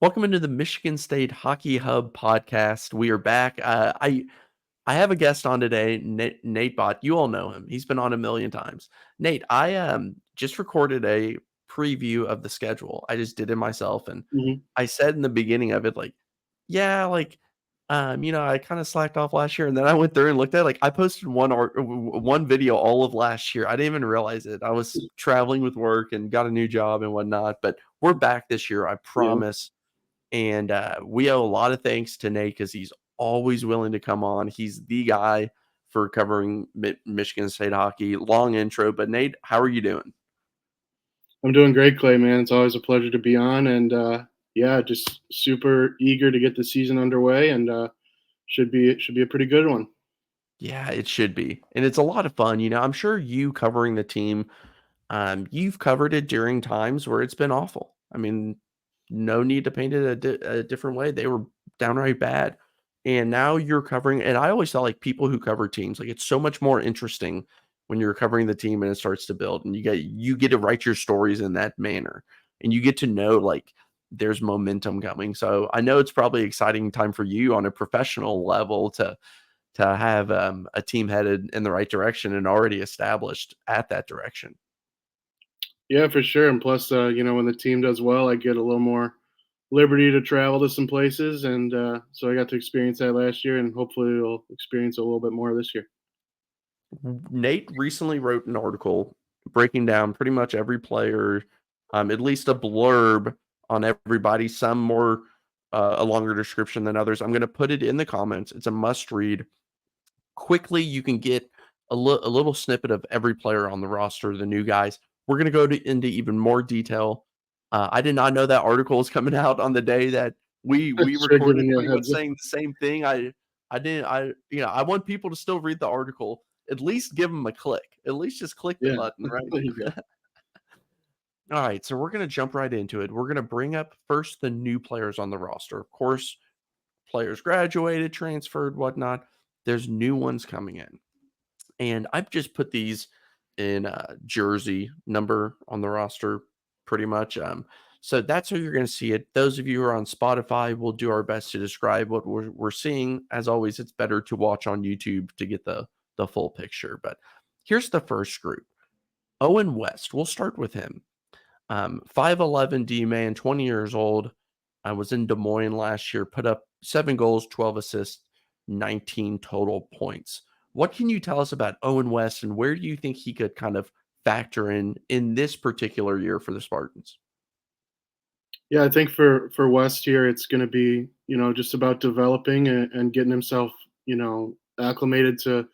Welcome into the Michigan State Hockey Hub podcast. We are back. I have a guest on today, Nate Bott. You all know him. He's been on a million times. Nate, I just recorded a preview of the schedule. I just did it myself, and Mhm. I said in the beginning of it, like, yeah, like, I kind of slacked off last year, and then I went through and looked at it, like I posted one video all of last year. I didn't even realize it. I was traveling with work and got a new job and whatnot, but we're back this year. I Yeah. promise. And we owe a lot of thanks to Nate because he's always willing to come on. He's the guy for covering Michigan State hockey. Long intro, but Nate, how are you doing? I'm doing great, Clay, man. It's always a pleasure to be on. And yeah, just super eager to get the season underway and should be a pretty good one. Yeah, it should be. And it's a lot of fun. I'm sure you covering the team, you've covered it during times where it's been awful. I mean, no need to paint it a different way. They were downright bad. And now you're covering, and I always felt like people who cover teams, like it's so much more interesting when you're covering the team and it starts to build and you get to write your stories in that manner and you get to know like there's momentum coming. So I know it's probably exciting time for you on a professional level to have a team headed in the right direction and already established at that direction. Yeah, for sure. And plus, when the team does well, I get a little more liberty to travel to some places, and so I got to experience that last year, and hopefully, we'll experience a little bit more this year. Nate recently wrote an article breaking down pretty much every player, at least a blurb on everybody, some more a longer description than others. I'm going to put it in the comments. It's a must read. Quickly, you can get a little snippet of every player on the roster, the new guys. We're going to go into even more detail. I did not know that article was coming out on the day that we Sure, recorded, giving you a pretty much heads up. saying the same thing. I didn't I want people to still read the article. At least give them a click. At least just click the Yeah, button, right? there you go. All right, so we're going to jump right into it. We're going to bring up first the new players on the roster. Of course, players graduated, transferred, whatnot. There's new ones coming in. And I've just put these in jersey number on the roster pretty much. So that's how you're going to see it. Those of you who are on Spotify, we'll do our best to describe what we're seeing. As always, it's better to watch on YouTube to get the full picture. But here's the first group. Owen West, we'll start with him. 5'11 D man, 20 years old. I was in Des Moines last year, put up 7 goals, 12 assists, 19 total points. What can you tell us about Owen West and where do you think he could kind of factor in this particular year for the Spartans? Yeah, I think for West here, it's going to be just about developing and getting himself acclimated to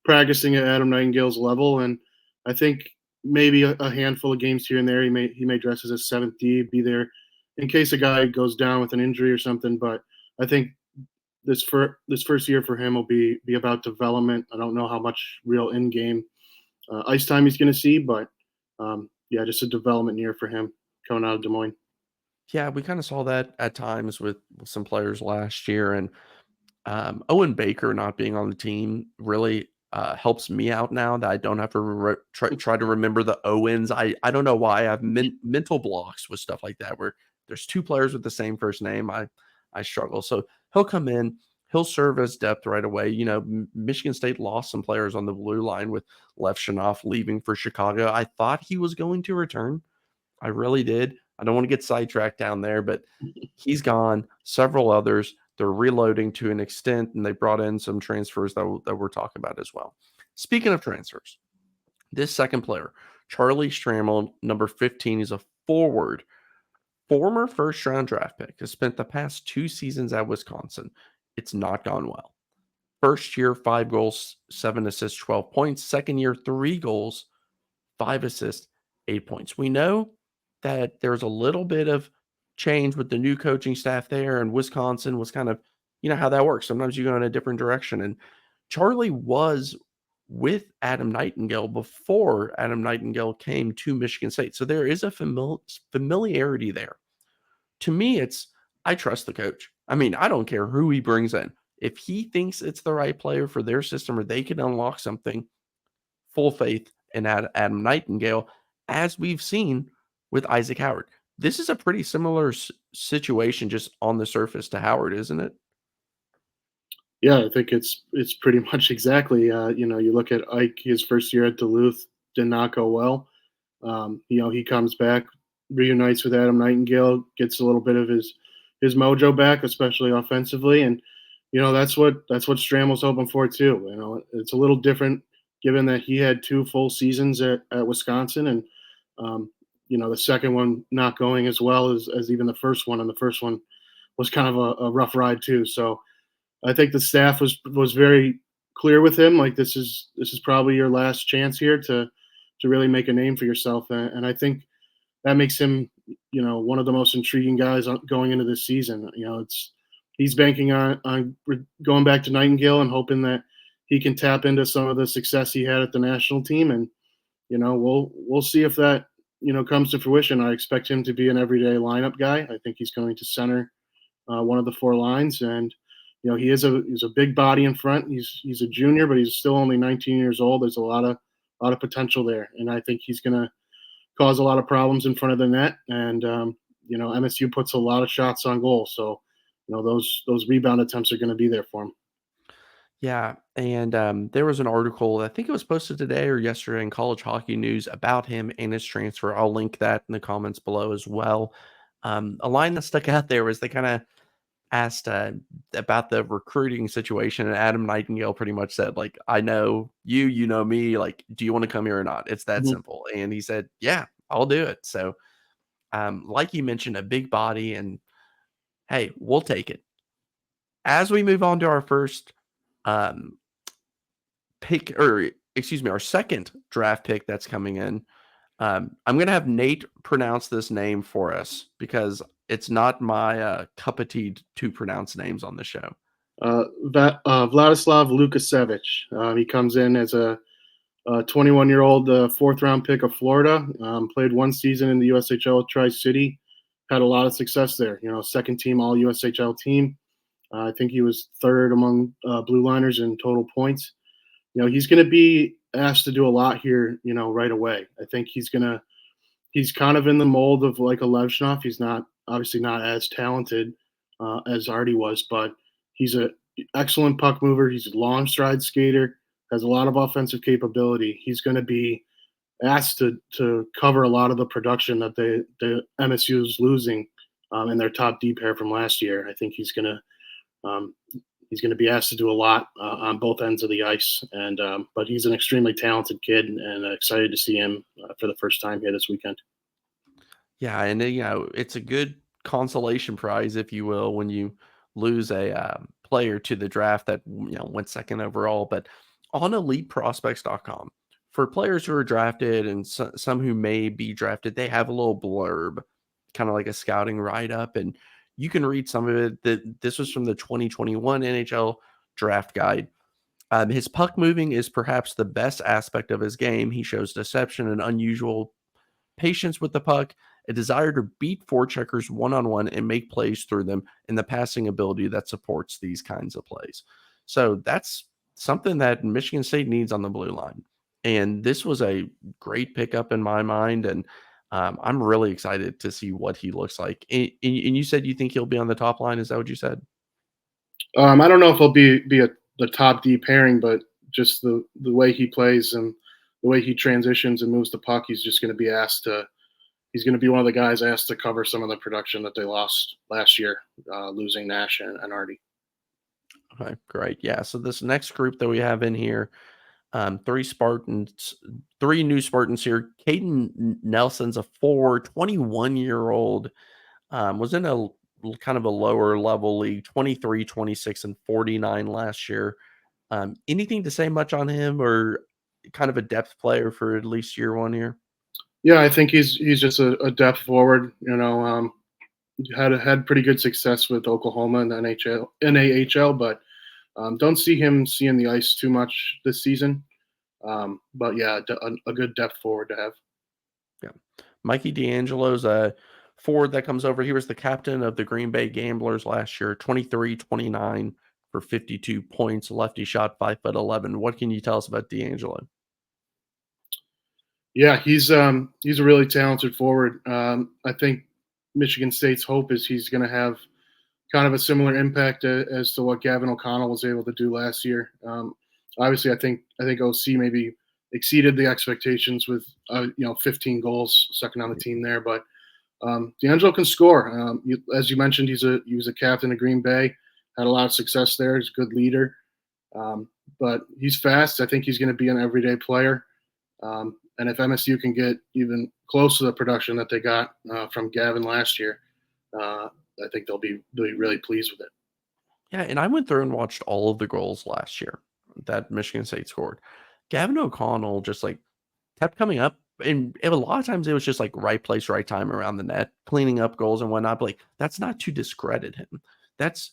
practicing at Adam Nightingale's level, and I think maybe a handful of games here and there he may dress as a seventh D, be there in case a guy goes down with an injury or something. But I think this first year for him will be about development. I don't know how much real in game ice time he's going to see, but yeah, just a development year for him coming out of Des Moines. Yeah, we kind of saw that at times with some players last year. And Owen Baker not being on the team really helps me out now that I don't have to try to remember the Owens. I don't know why I have mental blocks with stuff like that where there's two players with the same first name. I struggle. So he'll come in. He'll serve as depth right away. Michigan State lost some players on the blue line with Lev Shanoff leaving for Chicago. I thought he was going to return. I really did. I don't want to get sidetracked down there, but he's gone. Several others, they're reloading to an extent, and they brought in some transfers that we're talking about as well. Speaking of transfers, this second player, Charlie Stramel, number 15, is a forward, former first round draft pick, has spent the past 2 seasons at Wisconsin. It's not gone well. First year, 5 goals, 7 assists, 12 points. Second year, 3 goals, 5 assists, 8 points. We know that there's a little bit of change with the new coaching staff there, and Wisconsin was kind of, how that works. Sometimes you go in a different direction. And Charlie was with Adam Nightingale before Adam Nightingale came to Michigan State. So there is a familiarity there. To me, I trust the coach. I mean, I don't care who he brings in. If he thinks it's the right player for their system or they can unlock something, full faith in Adam Nightingale, as we've seen with Isaac Howard. this is a pretty similar situation just on the surface to Howard, isn't it? Yeah, I think it's pretty much exactly. You look at Ike, his first year at Duluth did not go well. He comes back, reunites with Adam Nightingale, gets a little bit of his mojo back, especially offensively, and that's what Strammel's hoping for too. It's a little different given that he had two full seasons at Wisconsin, and the second one not going as well as even the first one, and the first one was kind of a rough ride too. So I think the staff was very clear with him, like this is probably your last chance here to really make a name for yourself, and I think that makes him, one of the most intriguing guys going into this season. It's he's banking on going back to Nightingale and hoping that he can tap into some of the success he had at the national team, and we'll see if that comes to fruition. I expect him to be an everyday lineup guy. I think he's going to center one of the four lines, and he's a big body in front. He's a junior, but he's still only 19 years old. There's a lot of potential there, and I think he's going to cause a lot of problems in front of the net. And MSU puts a lot of shots on goal, so those rebound attempts are going to be there for him. Yeah, and, there was an article, I think it was posted today or yesterday in College Hockey News about him and his transfer. I'll link that in the comments below as well. A line that stuck out there was they kinda asked, about the recruiting situation, and Adam Nightingale pretty much said, like, "I know you, you know me, like, do you wanna come here or not? It's that Mhm. simple." And he said, "Yeah, I'll do it." So, like you mentioned, a big body, and, hey, we'll take it. As we move on to our first, um pick, or excuse me, our second draft pick that's coming in. I'm gonna have Nate pronounce this name for us because it's not my cup of tea to pronounce names on the show. Vladislav Lukasevich. He comes in as a 21-year-old fourth round pick of Florida. Played one season in the USHL with Tri City. Had a lot of success there. Second team All USHL team. I think he was third among blue liners in total points. He's going to be asked to do a lot here. Right away. I think he's kind of in the mold of like a Levshunov. He's not obviously not as talented as Artie was, but he's a excellent puck mover. He's a long stride skater, has a lot of offensive capability. He's going to be asked to cover a lot of the production that the MSU is losing in their top D pair from last year. I think um, he's going to be asked to do a lot on both ends of the ice, and but he's an extremely talented kid, and excited to see him for the first time here this weekend. Yeah, and it's a good consolation prize, if you will, when you lose a player to the draft that went second overall. But on EliteProspects.com, for players who are drafted and some who may be drafted, they have a little blurb, kind of like a scouting write up, and you can read some of it. That this was from the 2021 NHL Draft Guide. His puck moving is perhaps the best aspect of his game. He shows deception and unusual patience with the puck, a desire to beat forecheckers one on one and make plays through them, and the passing ability that supports these kinds of plays. So that's something that Michigan State needs on the blue line. And this was a great pickup in my mind. And I'm really excited to see what he looks like. And you said you think he'll be on the top line. Is that what you said? I don't know if he'll be the top D pairing, but just the way he plays and the way he transitions and moves the puck, he's just going to be asked to. He's going to be one of the guys asked to cover some of the production that they lost last year, losing Nash and Artie. Okay, great. Yeah. So this next group that we have in here, three Spartans, three new Spartans here. Caden Nelson's a forward, 21-year-old, was in a kind of a lower level league, 23, 26, and 49 last year. Anything to say much on him, or kind of a depth player for at least year one here? Yeah, I think he's just a depth forward. Had pretty good success with Oklahoma in the NAHL, but don't see him seeing the ice too much this season. But yeah, a good depth forward to have. Yeah. Mikey D'Angelo's a forward that comes over. He was the captain of the Green Bay Gamblers last year, 23, 29 for 52 points. Lefty shot 5'11". What can you tell us about D'Angelo? Yeah, he's a really talented forward. I think Michigan State's hope is he's going to have kind of a similar impact as to what Gavin O'Connell was able to do last year. Obviously, I think OC maybe exceeded the expectations with 15 goals, second on the team there. But D'Angelo can score. As you mentioned, he was a captain of Green Bay, had a lot of success there. He's a good leader, but he's fast. I think he's going to be an everyday player. And if MSU can get even close to the production that they got from Gavin last year, I think they'll be really pleased with it. Yeah, and I went through and watched all of the goals last year that Michigan State scored. Gavin O'Connell just like kept coming up, and a lot of times it was just like right place, right time around the net, cleaning up goals and whatnot. But like that's not to discredit him. That's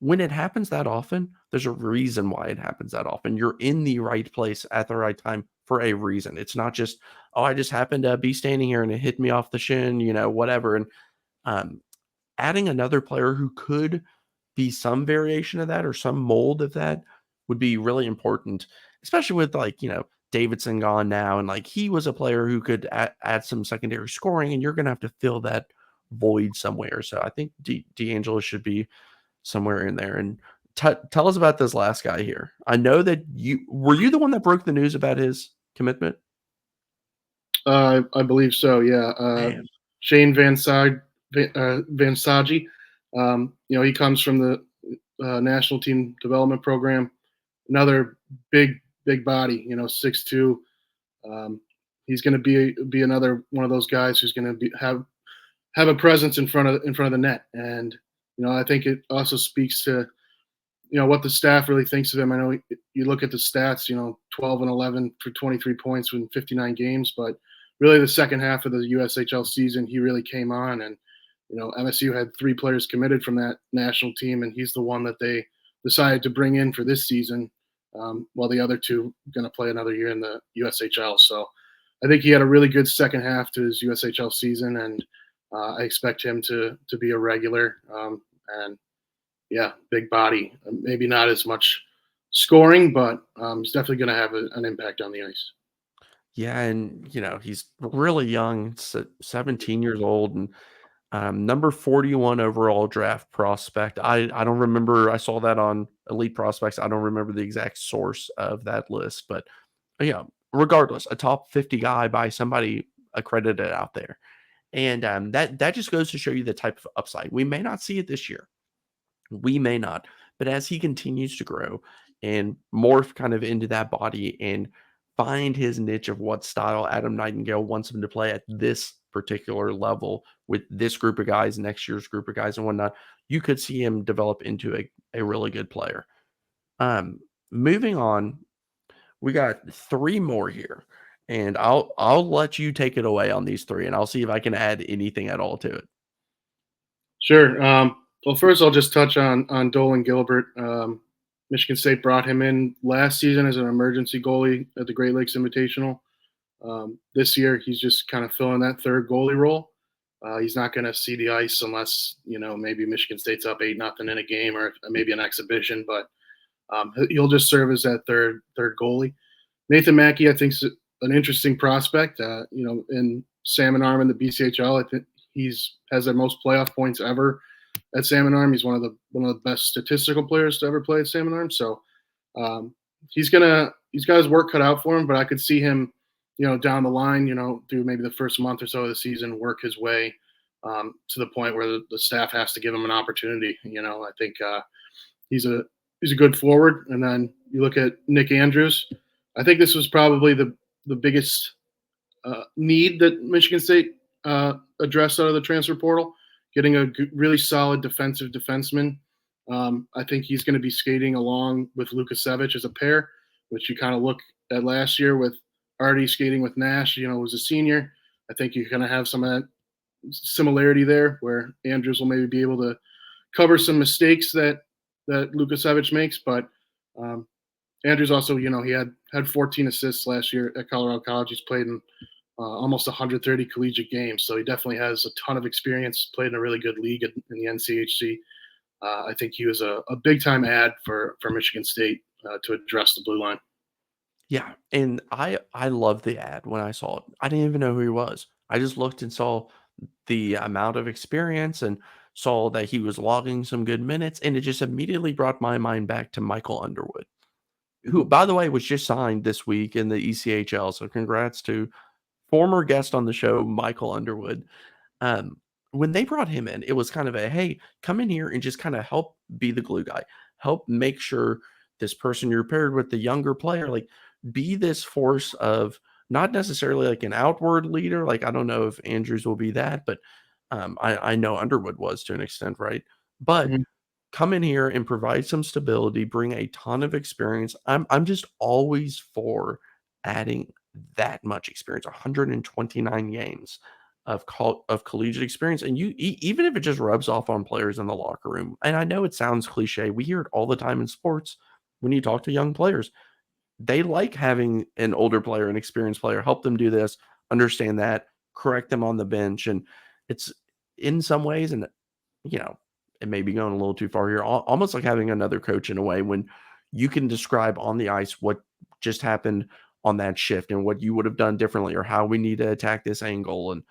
when it happens that often, there's a reason why it happens that often. You're in the right place at the right time for a reason. It's not just, oh, I just happened to be standing here and it hit me off the shin, whatever. And um, adding another player who could be some variation of that or some mold of that would be really important, especially with like, Davidson gone now. And like he was a player who could add some secondary scoring, and you're going to have to fill that void somewhere. So I think D'Angelo should be somewhere in there. And tell us about this last guy here. I know that you the one that broke the news about his commitment? I believe so. Yeah. Man, Shane Van Saji. He comes from the national team development program. Another big body. 6'2". He's going to be another one of those guys who's going to have a presence in front of the net. And I think it also speaks to what the staff really thinks of him. I know you look at the stats, 12 and 11 for 23 points in 59 games, but really the second half of the USHL season, he really came on, and MSU had 3 players committed from that national team, and he's the one that they decided to bring in for this season, while the other 2 going to play another year in the USHL. So I think he had a really good second half to his USHL season, and I expect him to be a regular. And yeah, big body. Maybe not as much scoring, but he's definitely going to have an impact on the ice. yeah, and he's really young, 17 years old, and number 41 overall draft prospect. I don't remember. I saw that on Elite Prospects. I don't remember the exact source of that list, but yeah, regardless, a top 50 guy by somebody accredited out there. And that just goes to show you the type of upside. We may not see it this year. We may not, but as he continues to grow and morph kind of into that body and find his niche of what style Adam Nightingale wants him to play at this particular level with this group of guys, next year's group of guys and whatnot, you could see him develop into a really good player. Moving on, we got 3 more here, and I'll let you take it away on these 3, and I'll see if I can add anything at all to it. Sure. Well, first I'll just touch on Dolan Gilbert. Michigan State brought him in last season as an emergency goalie at the Great Lakes Invitational. This year he's just kind of filling that third goalie role. He's not going to see the ice unless maybe Michigan State's up 8-0 in a game or maybe an exhibition, but he'll just serve as that third goalie. Nathan Mackey, I think, is an interesting prospect. In Salmon Arm in the BCHL, I think has their most playoff points ever at Salmon Arm. He's one of the best statistical players to ever play at Salmon Arm. So he's got his work cut out for him, but I could see him, down the line, through maybe the first month or so of the season, work his way to the point where the staff has to give him an opportunity. I think he's a good forward. And then you look at Nick Andrews. I think this was probably the biggest need that Michigan State addressed out of the transfer portal, getting a really solid defensive defenseman. I think he's going to be skating along with Lukasevich as a pair, which you kind of look at last year with Artie skating with Nash, was a senior. I think you're going to have some of that similarity there where Andrews will maybe be able to cover some mistakes that Lukasevich makes. But Andrews also, he had 14 assists last year at Colorado College. He's played in almost 130 collegiate games, so he definitely has a ton of experience. Played in a really good league in the NCHC. I think he was a big time ad for Michigan State to address the blue line. Yeah, and I loved the ad when I saw it. I didn't even know who he was. I just looked and saw the amount of experience and saw that he was logging some good minutes, and it just immediately brought my mind back to Michael Underwood, who, by the way, was just signed this week in the ECHL. So congrats to former guest on the show, Michael Underwood. Um, when they brought him in, it was kind of a, "Hey, come in here and just kinda help be the glue guy. Help make sure this person you're paired with, the younger player, like, be this force of not necessarily like an outward leader." Like, I don't know if Andrews will be that, but, I know Underwood was to an extent, right? But Mhm. come in here and provide some stability, bring a ton of experience. I'm just always for adding that much experience, 129 games of collegiate experience, and even if it just rubs off on players in the locker room. And I know it sounds cliche. We hear it all the time in sports when you talk to young players. They like having an older player, an experienced player, help them do this, understand that, correct them on the bench, and it's in some ways, and you know, it may be going a little too far here, almost like having another coach in a way when you can describe on the ice what just happened on that shift and what you would have done differently or how we need to attack this angle. And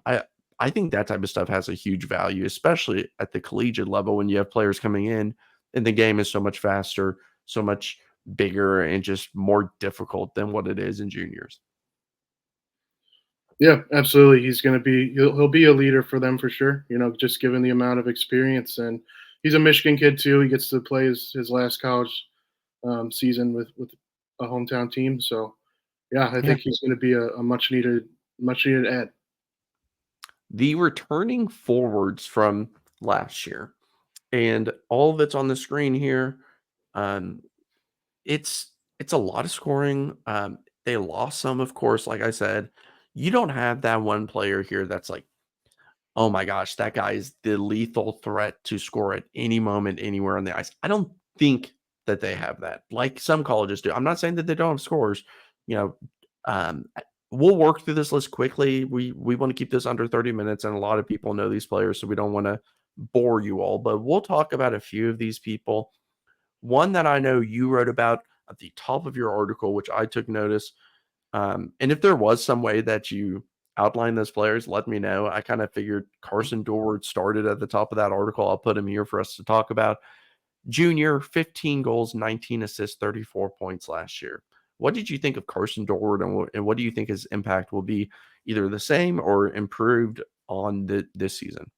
I think that type of stuff has a huge value, especially at the collegiate level when you have players coming in and the game is so much faster, so much bigger, and just more difficult than what it is in juniors. Yeah, absolutely. He'll be a leader for them for sure. You know, just given the amount of experience, and he's a Michigan kid too. He gets to play his last college season with a hometown team. So yeah, I Yeah. think he's going to be a much needed add. The returning forwards from last year, and all that's on the screen here, um, it's a lot of scoring. They lost some, of course, like I said. You don't have that one player here that's like, "Oh my gosh, that guy is the lethal threat to score at any moment, anywhere on the ice." I don't think that they have that, like some colleges do. I'm not saying that they don't have scores. You know, we'll work through this list quickly. We want to keep this under 30 minutes, and a lot of people know these players, so we don't want to bore you all. But we'll talk about a few of these people. One that I know you wrote about at the top of your article, which I took notice. And if there was some way that you outline those players, let me know. I kind of figured Carson Dorward started at the top of that article. I'll put him here for us to talk about. Junior, 15 goals, 19 assists, 34 points last year. What did you think of Carson Dorward, and what do you think his impact will be, either the same or improved on this season?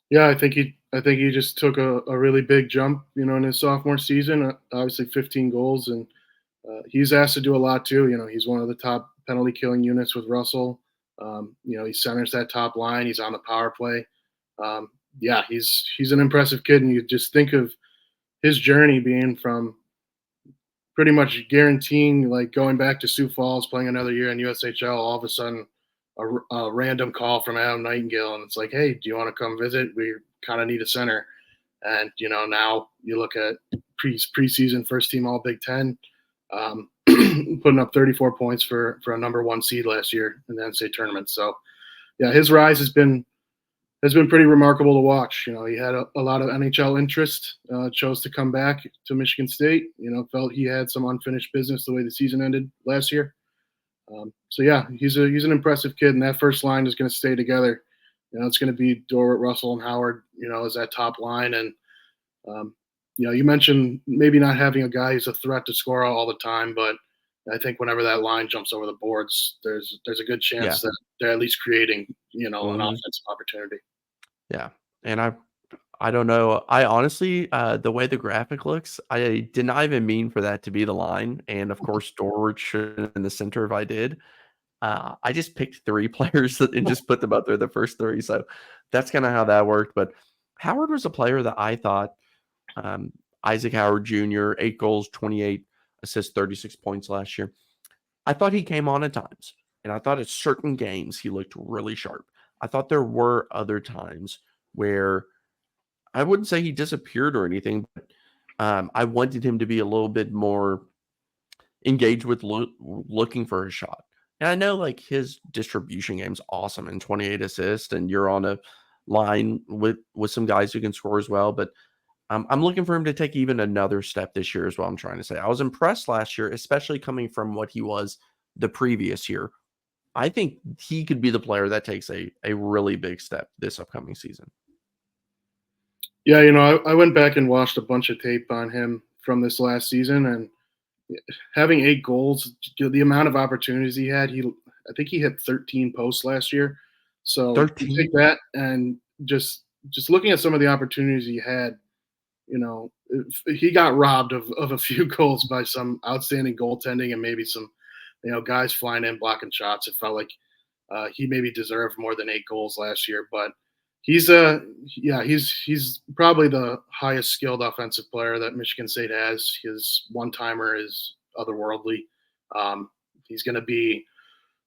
Yeah, I think he just took a really big jump, you know, in his sophomore season. Obviously, 15 goals, and he's asked to do a lot too. You know, he's one of the top penalty killing units with Russell. You know, he centers that top line. He's on the power play. Yeah, he's an impressive kid, and you just think of his journey being from pretty much guaranteeing like going back to Sioux Falls, playing another year in USHL. All of a sudden, a random call from Adam Nightingale, and it's like, hey, do you want to come visit? We kind of need a center. And you know, now you look at preseason first team All Big Ten, putting up 34 points for a number one seed last year in the NCAA tournament. So yeah, his rise has been pretty remarkable to watch. You know, he had a lot of NHL interest, chose to come back to Michigan State. You know, felt he had some unfinished business the way the season ended last year. So yeah, he's an impressive kid, and that first line is going to stay together. You know, it's going to be Dorrit, Russell, and Howard. You know, as that top line, and um, you know, you mentioned maybe not having a guy who's a threat to score all the time, but I think whenever that line jumps over the boards, there's a good Yeah. chance that they're at least creating, you know, an Mhm. offensive opportunity. Yeah. And I don't know. I honestly, the way the graphic looks, I did not even mean for that to be the line. And of course, Dorward should have been in the center if I did. I just picked three players and just put them up there, the first three. So that's kind of how that worked. But Howard was a player that I thought, um, Isaac Howard Jr., 8 goals, 28 assists, 36 points last year. I thought he came on at times, and I thought at certain games he looked really sharp. I thought there were other times where I wouldn't say he disappeared or anything, but I wanted him to be a little bit more engaged with looking for a shot. And I know like his distribution game's awesome and 28 assists, and you're on a line with some guys who can score as well. But I'm looking for him to take even another step this year, is what I'm trying to say. I was impressed last year, especially coming from what he was the previous year. I think he could be the player that takes a really big step this upcoming season. Yeah, I went back and watched a bunch of tape on him from this last season, and having 8 goals, the amount of opportunities he had, I think he hit 13 posts last year. So you take 13? that and just looking at some of the opportunities he had, he got robbed of a few goals by some outstanding goaltending and maybe some, guys flying in blocking shots. It felt like he maybe deserved more than 8 goals last year, but he's yeah, he's probably the highest skilled offensive player that Michigan State has. His one timer is otherworldly. He's going to be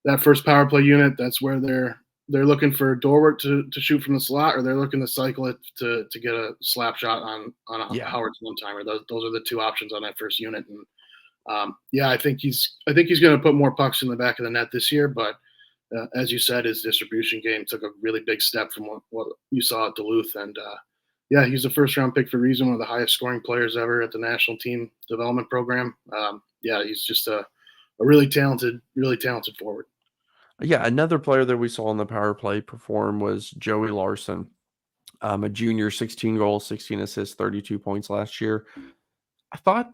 that first power play unit. That's where they're looking for Dorwart to shoot from the slot, or they're looking to cycle it to get a slap shot on a Yeah. Howard's one timer. Those are the two options on that first unit, and yeah, I think he's going to put more pucks in the back of the net this year, but as you said, his distribution game took a really big step from what you saw at Duluth. And yeah, he's a first round pick for a reason, one of the highest scoring players ever at the national team development program. Yeah, he's just a really talented forward. Yeah, another player that we saw on the power play perform was Joey Larson, a junior, 16 goals, 16 assists, 32 points last year. I thought,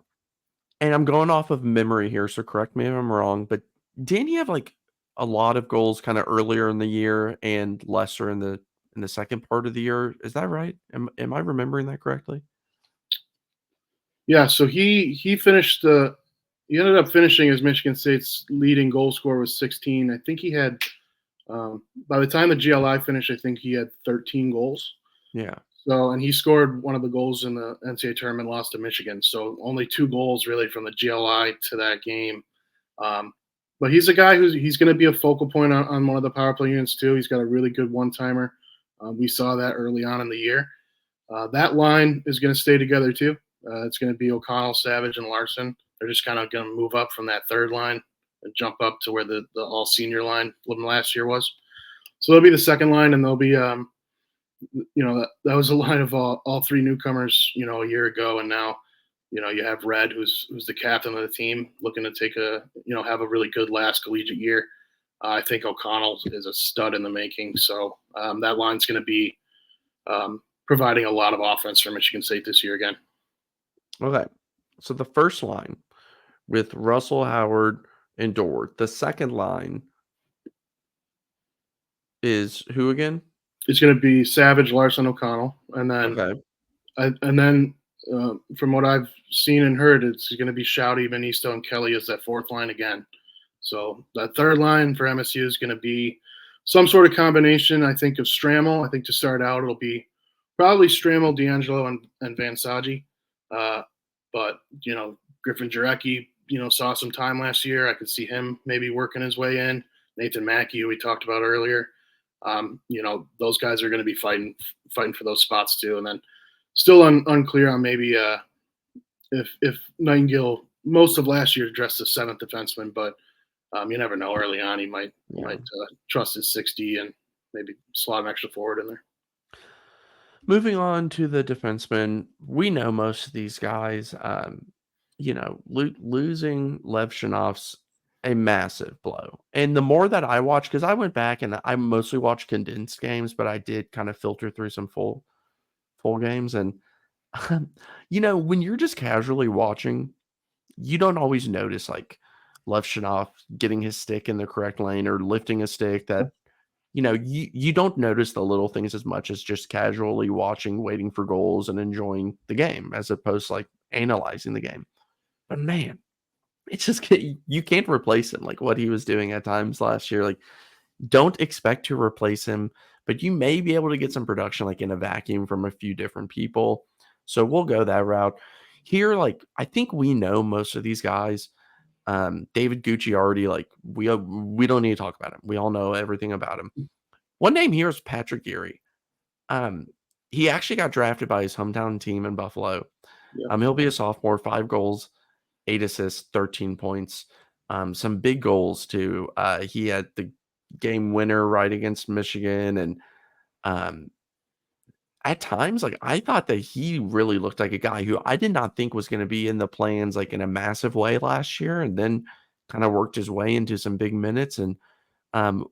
and I'm going off of memory here, so correct me if I'm wrong, but didn't he have like a lot of goals kind of earlier in the year and lesser in the second part of the year? Is that right? Am I remembering that correctly? Yeah, so he ended up finishing as Michigan State's leading goal scorer with 16. I think he had by the time the GLI finished, I think he had 13 goals. Yeah. So, and he scored one of the goals in the NCAA tournament, lost to Michigan. So, only 2 goals really from the GLI to that game. Um, but he's a guy he's going to be a focal point on one of the power play units too. He's got a really good one timer. We saw that early on in the year. That line is going to stay together too. It's going to be O'Connell, Savage, and Larson. They're just kind of going to move up from that third line and jump up to where the all senior line from last year was. So they'll be the second line, and they'll be that was a line of all three newcomers, a year ago, and now, you have Red, who's the captain of the team, looking to take have a really good last collegiate year. I think O'Connell is a stud in the making, so that line's going to be providing a lot of offense for Michigan State this year again. Okay. So the first line with Russell, Howard, and Dort. The second line is who again? It's going to be Savage, Larson, O'Connell, and then Okay. from what I've seen and heard, it's going to be Shouty, Vanisto, and Kelly as that fourth line again. So that third line for MSU is going to be some sort of combination, I think, of Stramel. I think to start out, it'll be probably Stramel, D'Angelo, and Van Saji. But, Griffin Jarecki, saw some time last year. I could see him maybe working his way in. Nathan Mackey, who we talked about earlier. Those guys are going to be fighting for those spots too. And then still unclear on maybe if Nightingale most of last year dressed as seventh defenseman, but you never know. Early on, he might trust his 60 and maybe slot an extra forward in there. Moving on to the defensemen, we know most of these guys. Losing Lev Shanov's a massive blow. And the more that I watch, because I went back and I mostly watched condensed games, but I did kind of filter through some full games. And when you're just casually watching, you don't always notice like Lev Shanov getting his stick in the correct lane or lifting a stick that you don't notice the little things as much as just casually watching, waiting for goals and enjoying the game as opposed to like analyzing the game. But man, it's just you can't replace him like what he was doing at times last year. Like, don't expect to replace him, but you may be able to get some production like in a vacuum from a few different people. So we'll go that route. Here, like I think we know most of these guys. David Gucci already like we don't need to talk about him. We all know everything about him. One name here is Patrick Geary. Um, he actually got drafted by his hometown team in Buffalo. Yeah. He'll be a sophomore, 5 goals, 8 assists, 13 points. Some big goals too. He had the game winner right against Michigan, and um, at times, like I thought that he really looked like a guy who I did not think was going to be in the plans like in a massive way last year, and then kind of worked his way into some big minutes. And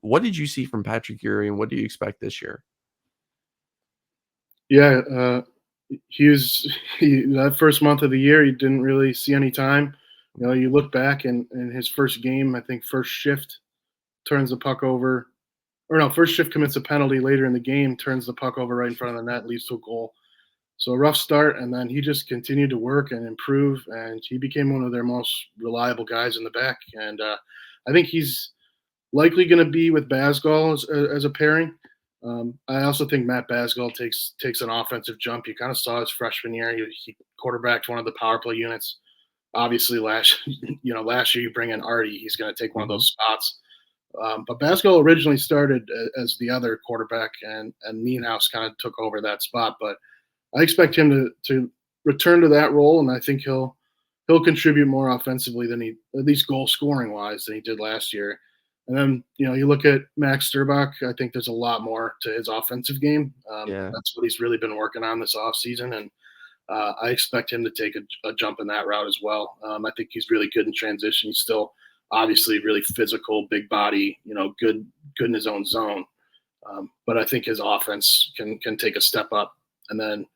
What did you see from Patrick Ewing, and what do you expect this year? Yeah, he was that first month of the year, he didn't really see any time. You know, you look back and in his first game, I think first shift turns the puck over, or no, first shift commits a penalty later in the game, turns the puck over right in front of the net, leads to a goal. So a rough start, and then he just continued to work and improve, and he became one of their most reliable guys in the back. And I think he's likely going to be with Basgall as a pairing. I also think Matt Basgall takes an offensive jump. You kind of saw his freshman year. He quarterbacked one of the power play units. Obviously, last year you bring in Artie, he's going to take one of Mhm. those spots. But Basgall originally started as the other quarterback, and Nienhuis kind of took over that spot. But I expect him to return to that role, and I think he'll contribute more offensively than he, at least goal scoring wise, than he did last year. And then you look at Max Sturbach. I think there's a lot more to his offensive game. Yeah. That's what he's really been working on this offseason, and I expect him to take a jump in that route as well. I think he's really good in transition. He's still obviously really physical, big body, good in his own zone. But I think his offense can take a step up. And then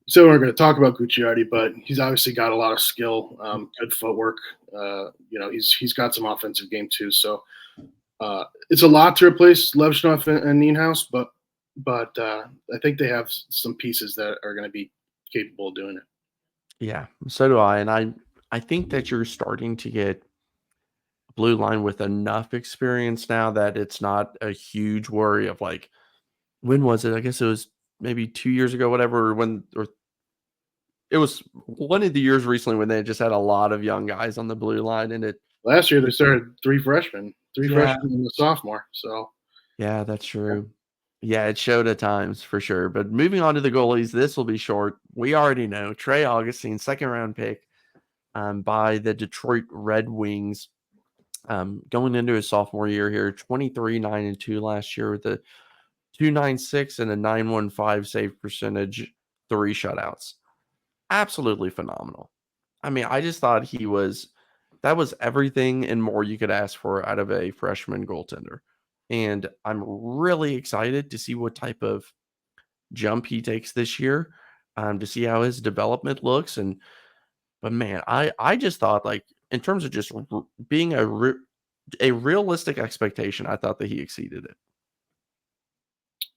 so we're going to talk about Gucciardi, but he's obviously got a lot of skill, good footwork. He's got some offensive game too. So it's a lot to replace Levshnoff and Nienhuis, but I think they have some pieces that are going to be capable of doing it. Yeah, so do I, and I think that you're starting to get blue line with enough experience now that it's not a huge worry of, like, when was it? I guess it was maybe 2 years ago, whatever, when or it was one of the years recently when they just had a lot of young guys on the blue line, and it Last year they became. started three Yeah. freshmen and a sophomore. So Yeah, that's true. Yeah, it showed at times for sure. But moving on to the goalies, this will be short. We already know Trey Augustine, second round pick by the Detroit Red Wings, going into his sophomore year here, 23, 9 and 2 last year with a 2.96 and a 9.15 save percentage, three shutouts. Absolutely phenomenal. I mean, I just thought that was everything and more you could ask for out of a freshman goaltender. And I'm really excited to see what type of jump he takes this year, to see how his development looks. But man, I just thought, like, in terms of just being a realistic expectation, I thought that he exceeded it.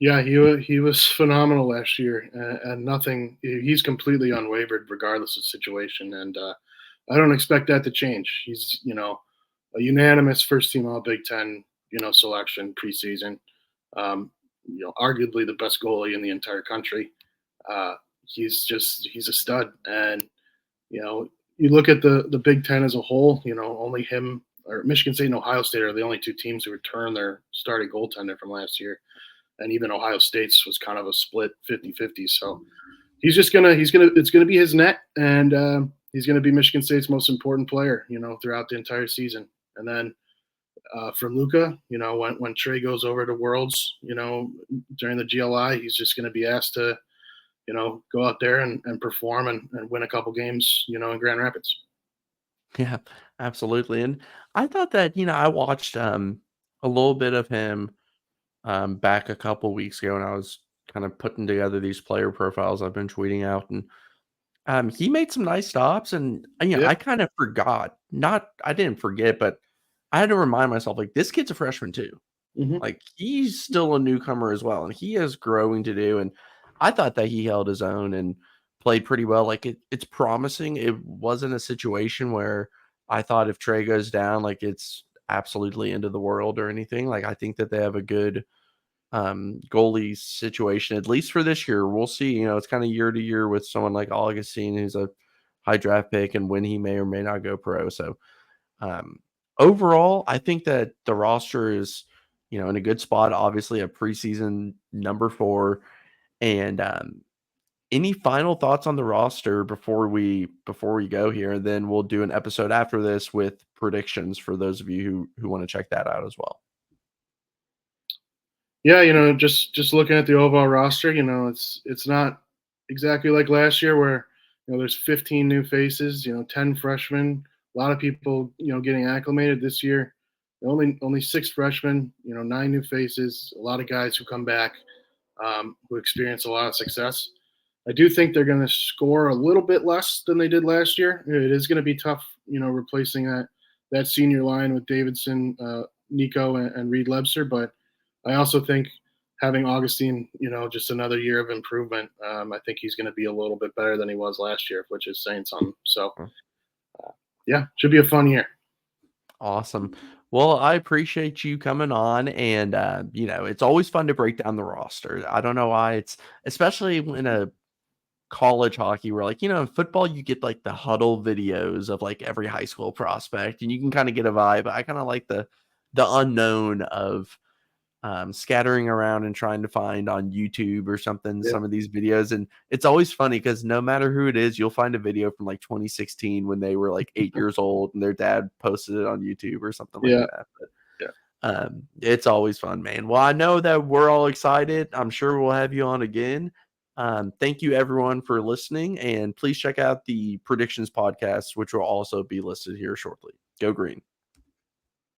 yeah, he was phenomenal last year, and nothing. He's completely unwavered regardless of situation, and I don't expect that to change. He's a unanimous first team All Big Ten selection preseason. Arguably the best goalie in the entire country. Uh, he's a stud, and you look at the Big Ten as a whole. Only him or Michigan State and Ohio State are the only two teams who returned their starting goaltender from last year, and even Ohio State's was kind of a split 50-50. So it's gonna be his net, and he's gonna be Michigan State's most important player, throughout the entire season. And then for Luca, when Trey goes over to Worlds, during the GLI, he's just gonna be asked to go out there and perform and win a couple games, in Grand Rapids. Yeah, absolutely. And I thought that, I watched a little bit of him back a couple weeks ago, and I was kind of putting together these player profiles I've been tweeting out, and he made some nice stops, and Yeah. I kind of forgot. Not I didn't forget, but I had to remind myself, like, this kid's a freshman too. Hmm. Like, he's still a newcomer as well, and he has growing to do. And I thought that he held his own and played pretty well. Like, it's promising. It wasn't a situation where I thought if Trey goes down, like, it's absolutely end of the world or anything. Like, I think that they have a good goalie situation, at least for this year. We'll see. It's kind of year to year with someone like Augustine, who's a high draft pick, and when he may or may not go pro. So um, overall, I think that the roster is, in a good spot. Obviously, a preseason number 4. And any final thoughts on the roster before we go here? And then we'll do an episode after this with predictions for those of you who want to check that out as well. Yeah, just looking at the overall roster, it's not exactly like last year where there's 15 new faces, 10 freshmen, a lot of people getting acclimated this year. only six freshmen, 9 new faces, a lot of guys who come back, who experience a lot of success. I do think they're going to score a little bit less than they did last year. It is going to be tough, replacing that senior line with Davidson, Nico, and Reed Lebser. But I also think having Augustine, just another year of improvement, I think he's going to be a little bit better than he was last year, which is saying something. So, yeah, should be a fun year. Awesome. Well, I appreciate you coming on, and it's always fun to break down the roster. I don't know why it's especially in a college hockey where, like, in football you get like the huddle videos of like every high school prospect and you can kind of get a vibe. I kind of like the unknown of scattering around and trying to find on YouTube or something Yeah. some of these videos. And it's always funny because no matter who it is, you'll find a video from like 2016 when they were like 8 years old and their dad posted it on YouTube or something like Yeah. that. But Yeah. it's always fun, man. Well, I know that we're all excited. I'm sure we'll have you on again. Thank you everyone for listening, and please check out the predictions podcast, which will also be listed here shortly. Go green.